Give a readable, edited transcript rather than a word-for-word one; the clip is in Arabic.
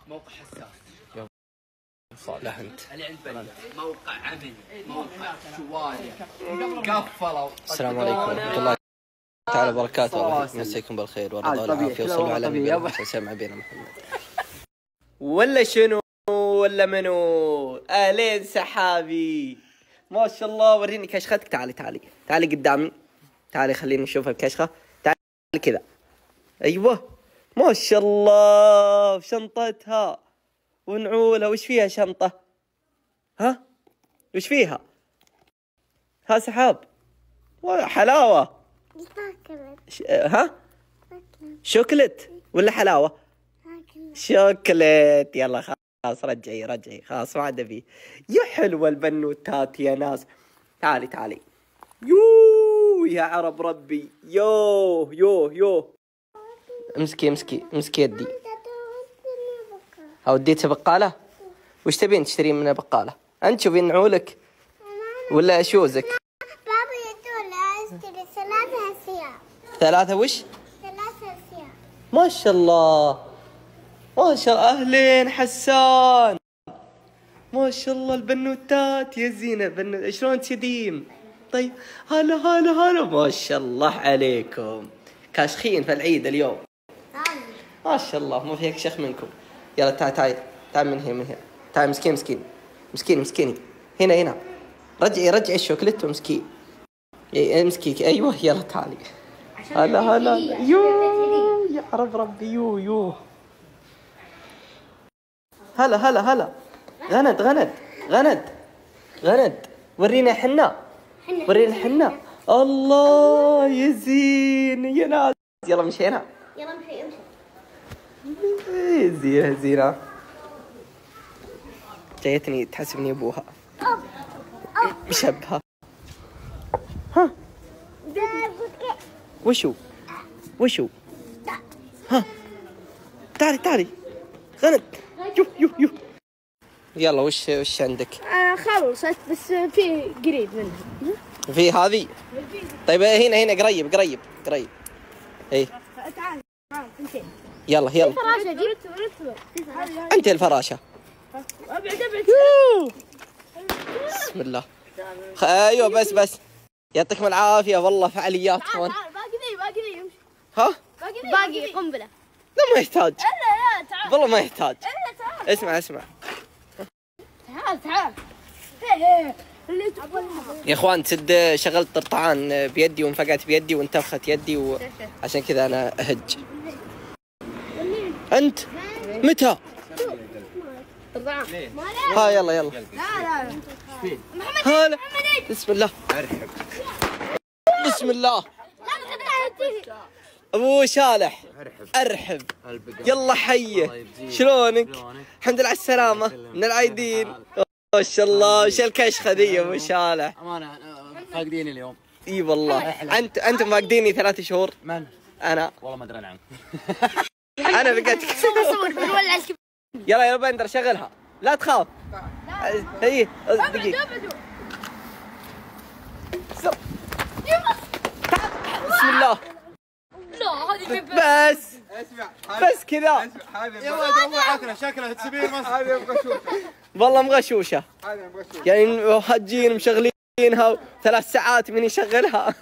موقع حساس. صالح انت اللي عند بلد موقع عملي، موقع شوالي قفلوا. السلام عليكم ورحمة الله تعالى وبركاته. مساكم بالخير والرضا والعافية وصلوا على النبي محمد مع بينا محمد. ولا شنو ولا منو؟ اهلين سحابي ما شاء الله. وريني كشختك. تعالي قدامي. تعالي خليني اشوف الكشخة. تعالي كذا. ايوه ما شاء الله. شنطتها ونعولها. وش فيها شنطة؟ ها وش فيها؟ ها سحاب حلاوة. ها شوكلت ولا حلاوة؟ شوكلت. يلا خلاص رجعي خلاص ما عاد ابي. يا حلوة البنوتات يا ناس. تعالي يو يا عرب ربي. يو امسكي يدي. وديتها بقالة. وش تبين تشترين منها بقالة؟ انت شوفين نعولك ولا شوزك؟ بابا يقول اشتري 3 اشياء. 3 وش؟ 3 اشياء. ما شاء الله ما شاء الله. اهلين حسان. ما شاء الله البنوتات يا زينة. شلون تديم؟ طيب هلا ما شاء الله عليكم. كاشخين في العيد اليوم ما شاء الله. ما فيك شيخ منكم. يلا تعال من هنا. تعال مسكيني. هنا رجعي الشوكولاتة ومسكين. امسكيك. ايوه يلا تعالي. هلا يو يا عرب ربي. يو هلا غند. ورينا حنا. الله يزين يا ناس. يلا مشينا. زينة جايتني تحسبني ابوها مشبهة. ها وشو ها تعالي غلط. يو يلا وش عندك؟ خلصت بس في قريب منها. في هذه. طيب هنا قريب. اي تعال انت. يلا الفراشة جيب. انت الفراشة. ابعد. بسم الله. ايوه بس يعطيكم العافية والله. فعاليات هون. باقي ذي ها باقي قنبلة. لا ما يحتاج. لا تعال والله ما يحتاج. تعال. اسمع تعال. اللي تبغى يا اخوان تسد شغلت طرطعان بيدي وانفقعت بيدي وانتفخت يدي عشان كذا انا اهج. انت متى؟ ها يلا. لا هلا بسم الله. ابو صالح ارحب. يلا حيه. شلونك؟ الحمد لله على السلامة من العايدين. ما شاء الله. وش الكشخة ذي يا ابو صالح؟ امانه فاقديني اليوم. اي والله. انتم فاقديني 3 شهور. من؟ انا والله ما ادري عنك. انا فقدتك. يلا بندر شغلها لا تخاف. هي دقيقة. بسم الله. بس كذا. يا ولد عكنا شكلها تسبيل مصر. هذه مغشوشه. والله مغشوشه. يعني هجين مشغلينها 3 ساعات من يشغلها.